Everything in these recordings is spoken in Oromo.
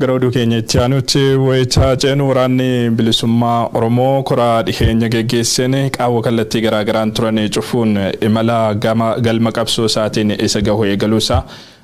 Garooduu keenya itti aanutti wayitaa ceenu waraanni bilisummaa Oromoo koraa dhiheenya geggeessine qaawwa kallattii garaagaraan turan cufuun imala galma qabsoo isaatiin isa gahu eegaluusaa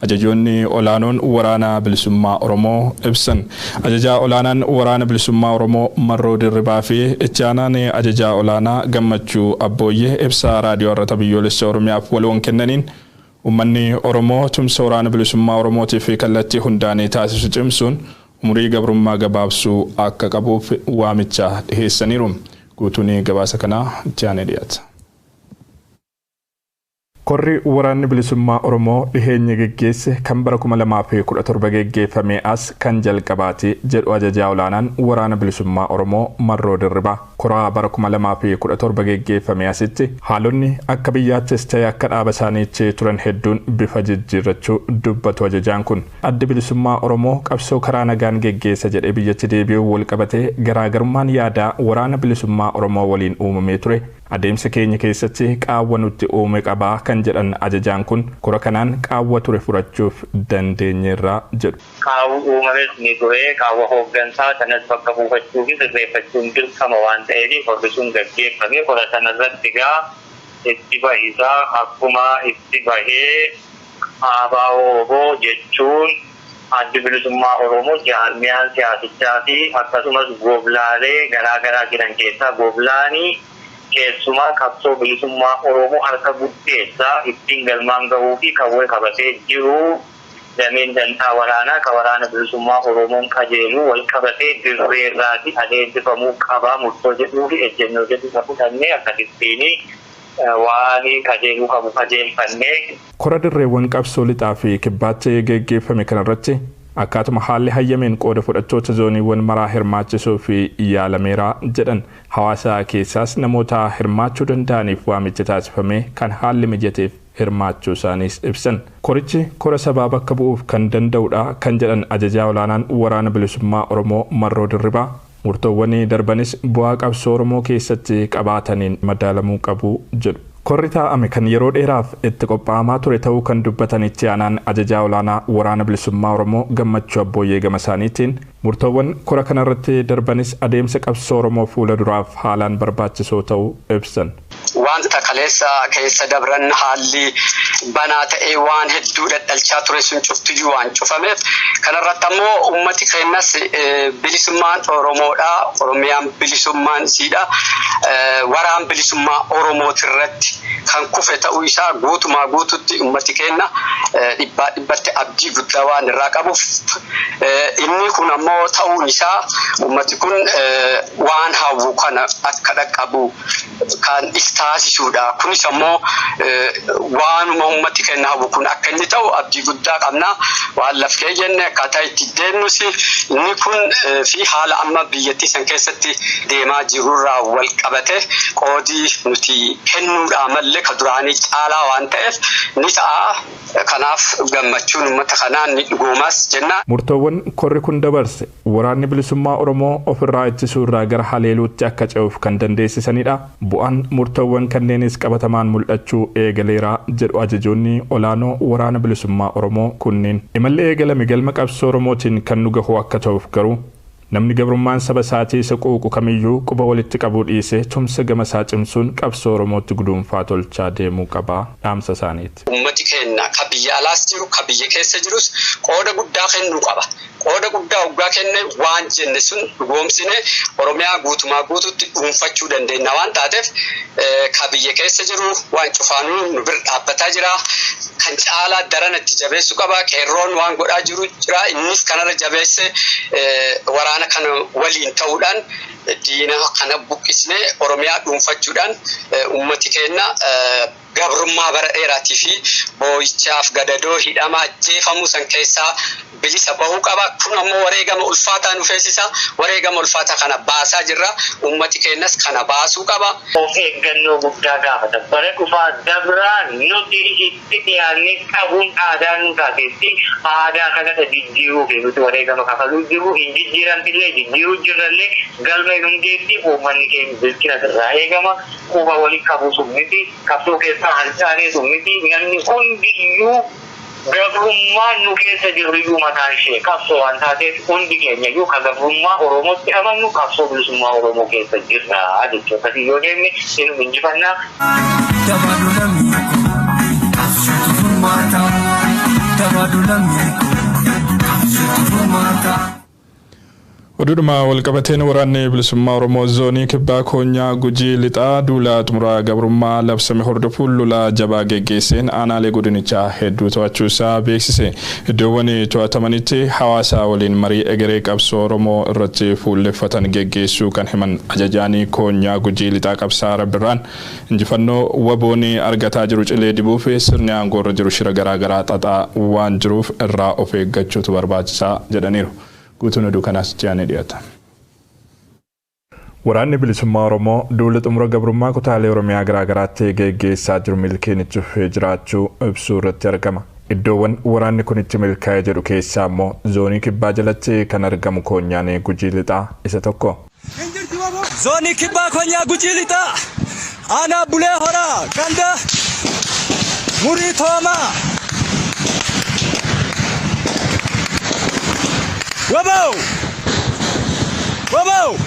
ajajoonni olaanoon waraana bilisummaa Oromoo ibsan. Ajajaa olaanaan waraana bilisummaa Oromoo Marroo Dirribaa fi itti aanaan ajajaa olaanaa Gammachuu Abbooyyee ibsa raadiyoo irratti biyyoolessa Oromiyaaf waloon kennaniin ummanni Oromoo tumsa waraana bilisummaa Oromootiif kallattii hundaanii taasisu cimsuun umurii gabrummaa gabaabsuu akka qabuuf waamicha dhiheessaniiru. Guutuun gabaasa kanaa itti aanee dhiyaata. Korri waraanni bilisummaa Oromoo dhiheenya geggeesse kan bara 2017 geggeeffame as kan jalqabaati jedhu ajajaa olaanaan waraana bilisummaa Oromoo Marroo Dirribaa. Koraa bara 2017 geggeeffame asitti haalonni akka biyyaattis ta'e akka dhaaba isaaniitti turan hedduun bifa jijjiirrachuu dubbatu ajajaan kun. Addi bilisummaa Oromoo qabsoo karaa nagaan geggeessa jedhee biyyatti deebi'uu wal qabatee garaagarummaan yaadaa waraana bilisummaa Oromoo waliin uumamee ture. Adeemsa keenya keessatti qaawwa nutti uume qabaa kan jedhan ajajaan kun kora kanaan qaawwa ture furachuuf dandeenyeerra jedhu. Qaawwa uumames ni ture qaawwa hooggansaa sanas bakka buufachuu fi sirreeffachuun dirqama waan ta'eef korri sun gaggeeffame kora sanarratti gaa itti bahisaa akkuma itti bahee ABO jechuun addi bilisummaa Oromoo jaarmiyaan siyaasichaa fi akkasumas gooblaalee garaagaraa jiran keessaa gooblaanii keessumaa qabsoo bilisummaa Oromoo harka guddeessaa ittiin galmaan gahuu fi kawwee qabatee jiru dameen dantaa waraanaa ka waraana bilisummaa Oromoon qajeeluu wal qabatee dirreerraati adeemsifamuu qabaa murtoo jedhuu fi ejjennoo jedhu fudhannee akkasittiin waan qajeeluu qabu qajeelfannee. Kora dirreewwan qabsoo lixaa fi kibbaatti geggeeffame kanarratti akkaatuma haalli hayyameen qooda fudhattoota zooniiwwan maraa hirmaachisuu fi yaalameera jedhan hawaasa keessaas namoota hirmaachuu danda'aniif waamicha taasifame kan haalli mijateef hirmaachuu isaaniis ibsan. Korichi kora sabaa bakka bu'uuf kan danda'udha kan jedhan ajajaa olaanaan waraana bilisummaa Oromoo Marroo Dirribaa. Murtoowwan darbanis bu'aa qabsoo Oromoo keessatti qabaataniin madaalamuu qabu jedhu. Korri taa'ame kan yeroo dheeraaf itti qophaa'amaa ture ta'uu kan dubbatan itti aanaan ajajaa olaanaa waraana bilisummaa Oromoo Gammachuu Abbooyyee gama isaaniitiin murtoowwan kora kanarratti darbanis adeemsa qabsoo Oromoo fuula duraaf haalaan barbaachisoo ta'uu ibsan. Wanta kaleessa keessa dabran haalli banaa ta'ee waan hedduu dadhalchaa ture sun cuftiyyuu waan cufameef kanarratti ammoo ummati keenyas bilisummaan Oromoodha Oromiyaan bilisummaan siidha waraan bilisummaa Oromootirratti kan kufe ta'uu isaa guutumaa guututti ummati keenya dhibbatti abdii guddaa waan irraa qabuuf inni kun ammoo ta'uun isaa ummati kun waan hawwu kana akka dhaqqabu kan taasisuudha. Kunis ammoo waanuma ummati keenya hawwu kun akka inni ta'u abdii guddaa qabna. Waan lafkee jenne akkaataa itti deemnus inni kun fi haala amma biyyattii san keessatti deemaa jirurraa wal qabate qoodii nuti kennuudha malee ka duraanii caalaa waan ta'eef ni ta'a. Kanaaf gammachuun ummata kanaan ni dhugoomas jenna. Murtoowwan korri kun dabarse waraanni bilisummaa Oromoo ofirraa ittisuurraa gara haleeluutti akka ce'uuf kan dandeessisanidha. Bu'aan murtoowwan kanneenis qabatamaan mul'achuu eegaleera jedhu ajajoonni olaanoo waraana bilisummaa Oromoo kunneen. Imalli eegalame galma qabsoo Oromootiin kan nu gahu akka ta'uuf garuu namni gabrummaan saba isaatii isa quuqu kamiyyuu quba walitti qabuu dhiisee tumsa gama isaa cimsuun qabsoo Oromootti guduunfaa tolchaa deemuu qaba dhaamsa isaaniiti. Ummati keenya ka biyya alaas jiru ka biyya keessa jirus qooda guddaa kennuu qaba. Qooda guddaa hoggaa kenne waan jenne sun dhugoomsine Oromiyaa guutumaa guututti dhuunfachuu dandeenya waan taateef ka biyya keessa jiru waan cufaanuu nu bira dhaabbataa jira. Kan caalaa daran itti jabeessuu qaba. Qeerroon waan godhaa jiru jira. Innis kanarra jabeesse waraana kana waliin ta'uudhaan diina kana buqqisne Oromiyaa dhuunfachuudhaan ummati keenya gabrummaa bara dheeraatii fi boo'ichaaf gadadoo hidhamaa ajjeefamuu san keessaa bilisa bahuu qaba. Kun ammoo wareegama ulfaataa nu feesisa. Wareegama ulfaataa kana baasaa jirra. Ummati keenyas kana baasuu qaba. Of eeggannoo guddaa gaafata. Bara dhufaa dabraan nuti itti dhiyaannee qabuun aadaa nu taatetti aadaa kanatti jijjiiruu fi nuti wareegama kafaluu jiru hin jijjiiramtillee jijjiiruu jirrallee galma hundeetti uummanni keenya bilchina irraa eegama. Quba waliin qabuu sun miti qabsoo keessaa hancaanee sun miti namni hundiyyuu gabrummaan nu keessa jirru iyyuu mataan ishee qabsoo waan taateef hundi keenya iyyuu ka gabrummaa Oromootti amannu qabsoo bilisummaa Oromoo keessa jirra jechuudha. Yoo deemne inni injifannaa. Oduma walqabateen waraanni bilisummaa Oromoo zoonii kibbaa koonyaa Gujii lixaa duula xumuraa gabrummaa labsame hordofuun lola jabaa geggeesseen aanaalee godinichaa hedduu to'achuusaa beeksise. Iddoowwan to'atamanitti hawaasa waliin marii egeree qabsoo Oromoo irratti fuulleffatan geggeessuu kan himan ajajaanii koonyaa Gujii lixaa qabsaa Rabbirraan injifannoo waboonni argataa jiru cilee dibuuf sirni aangoo irra jiru shira garaagaraa xaxaa waan jiruuf irraa of eeggachuutu barbaachisaa jedhaniiru. Guutuun oduu kanaas ji'anii dhiyaata. Waraanni bilisummaa Oromoo duula xumura gabrummaa kutaalee Oromiyaa garaagaraatti geggeessaa jiru milkeenitti jiraachuu ibsuu irratti argama. Iddoowwan waraanni kun itti milkaa'ee jedhu keessaa immoo zoonii kibbaa jalatti kan argamu koonyaan Gujii lixaa isa tokko. Zoonii kibbaa koonyaa Gujii lixaa aanaa Bulee Horaa ganda Murii Toomaa. Wabo! Wabo!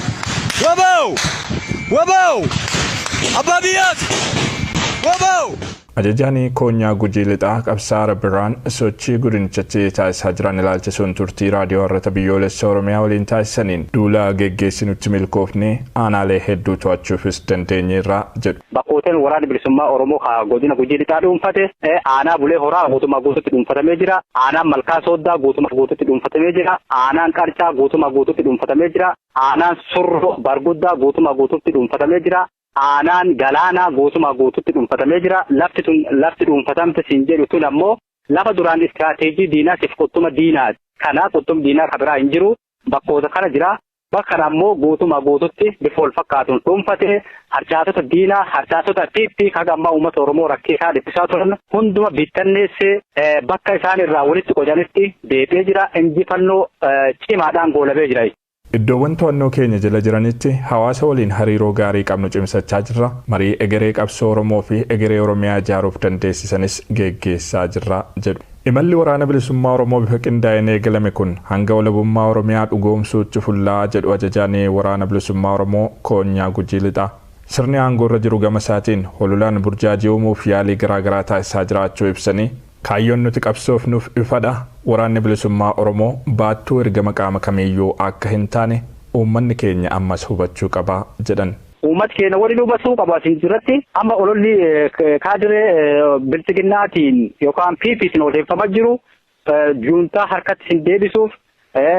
Wabo! Wabo! Ababiyat! Wabo! Ajajaanii koonyaa Gujii lixaa qabsaa Rabbirraan sochii godinichatti taasisaa jiran ilaalchisuun turtii raadiyoo har'ata biyyoolessa Oromiyaa waliin taasisaniin duula geggeessinutti milkoofne aanaalee hedduu to'achuufis dandeenyeerra jedhu. Bakkooteen waraanni bilisummaa Oromoo godina Gujii lixaa dhuunfate aanaa Bulee Horaa guutummaa guututti dhuunfatamee jira. Aanaan Malkaa Sooddaa guutummaa guututti dhuunfatamee jira. Aanaan Qarcaa guutummaa guututti dhuunfatamee jira. Aanaan Surroo Barguddaa guutummaa guututti dhuunfatamee jira. Aanaan Galaanaa guutummaa guututti dhuunfatamee jira. Lafti dhuunfatamte siin jedhu tun ammoo lafa duraan istiraatiijii diinaatiif qottuma diinaati. Kana qottuma diinaa kan biraa hin jiru. Bakkoota kana jira. Bakka ammoo guutummaa guututti bifa wal fakkaatuun dhuunfatee harcaatota diinaa, harcaatota piippii kaga ammaa uummata Oromoo rakkisaa dhiphisaa turan hunduma bittanneessee bakka isaan irraa walitti qojanitti deebi'ee jira. Injifannoo cimaadhaan goolabee jira. Iddoowwan to'annoo keenya jala jiranitti hawaasa waliin hariiroo gaarii qabnu cimsachaa jirra. Marii egeree qabsoo Oromoo fi egeree Oromiyaa ijaaruuf dandeessisanis geggeessaa jirra jedhu. Imalli waraana bilisummaa Oromoo bifa qindaa'een eegalame kun hanga walabummaa Oromiyaa dhugoomsuutti fullaa jedhu ajajaanii waraana bilisummaa Oromoo koonyaa Gujii lixaa. Sirni aangoo irra jiru gama isaatiin hololaan burjaajii uumuuf yaalii garaagaraa taasisaa jiraachuu ibsanii kaayyoon nuti qabsoofnuuf ifadha. Waraanni bilisummaa Oromoo baattuu ergama qaama kamiiyyuu akka hin taane uummanni keenya ammas hubachuu qaba jedhan. Uummat keenya waliin hubachuu qaba isin jiratti amma ololli kaadiree bilchiginnaatiin yookaan piipiitiin odeeffamaa jiru juuntaa harkatti isin deebisuuf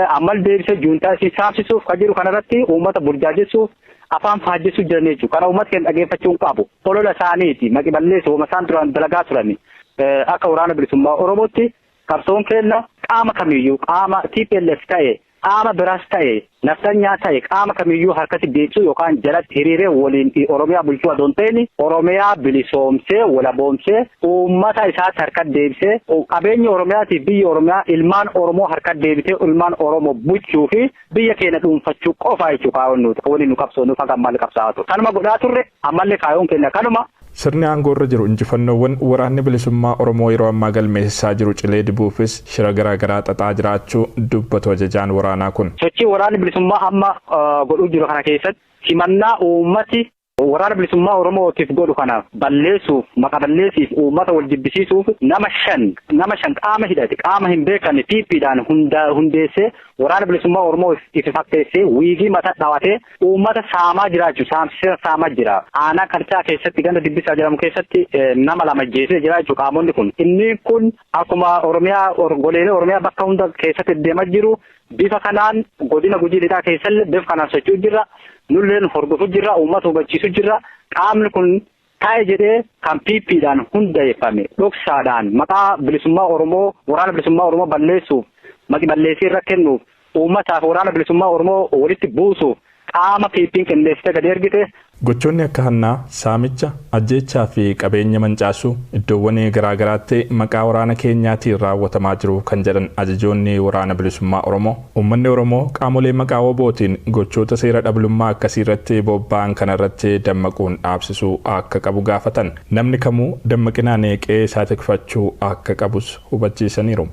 ammal deebisee juuntaa isin saamsisuuf kan jiru kanarratti uummata burjaajessuuf afaan faajjessuu jiran jechuudha. Kana uummat keenya dhageeffachuu hin qabu. Olola isaaniiti maqi balleessu hooma isaan duraan dalagaa turani. Akka waraana bilisummaa Oromootti qabsoon keenya qaama kamiyyuu qaama TPLF ta'e qaama biraas ta'e naftanyaa ta'e qaama kamiyyuu harkatti deebisuu yookaan jalatti hiriiree waliin Oromiyaa bulchuu adoon ta'een Oromiyaa bilisoomsee walaboomsee uummata isaatti harkatti deebisee qabeenya Oromiyaatiif biyya Oromiyaa ilmaan Oromoo harkatti deebitee ilmaan Oromoo bulchuu fi biyya keenya dhuunfachuu qofaa jechuudha kaayyoon nuti waliin nu qabsoonuuf hanga ammallee qabsaa'aa turre. Kanuma godhaa turre ammallee kaayyoon keenya kanuma. Sirni aangoo irra jiru injifannoowwan waraanni bilisummaa Oromoo yeroo ammaa galmeessisaa jiru cilee dibuufis shira garaagaraa xaxaa jiraachuu dubbatu ajajaan waraanaa kun. Sochii waraanni bilisummaa amma godhuu jiru kana keessatti himannaa uummati waraana bilisummaa Oromootiif godhu kana balleessuuf maqa balleessiif uummata wal jibbisiisuuf nama shan qaama hidhate qaama hin beekamne piippiidhaan hundeessee waraana bilisummaa Oromoo ifi fakkeessee wiigii mataa dhawatee uummata saamaa jiraachuu saamsisa saamaa jira. Aanaa Qarcaa keessatti ganda dibbisaa jedhamu keessatti nama lama ajjeesee jiraachuu qaamonni kun. Inni kun akkuma Oromiyaa goleelee Oromiyaa bakka hunda keessatti deemaa jiru bifa kanaan godina Gujii lixaa keessallee bifa kanaan socho'uu jirra. Nulleen hordofuu jirra uummata hubachiisuu jirra. Qaamni kun taa'e jedhee kan piippiidhaan hundeeffame dhoksaadhaan maqaa bilisummaa Oromoo waraana bilisummaa Oromoo balleessuuf maqi balleessii irra kennuuf uummataaf waraana bilisummaa Oromoo walitti buusuuf qaama piippiin qindeessite gadi ergite. Gochoonni akka hannaa saamicha ajjeechaa fi qabeenya mancaasuu iddoowwan garaagaraatti maqaa waraana keenyaatiin raawwatamaa jiru kan jedhan ajajoonni waraana bilisummaa Oromoo. Uummanni Oromoo qaamolee maqaa wobootiin gochoota seera dhabdummaa akkasii irratti bobba'an kanarratti dammaquun dhaabsisuu akka qabu gaafatan. Namni kamuu dammaqinaan qe'ee isaa tikfachuu akka qabus hubachiisaniiru.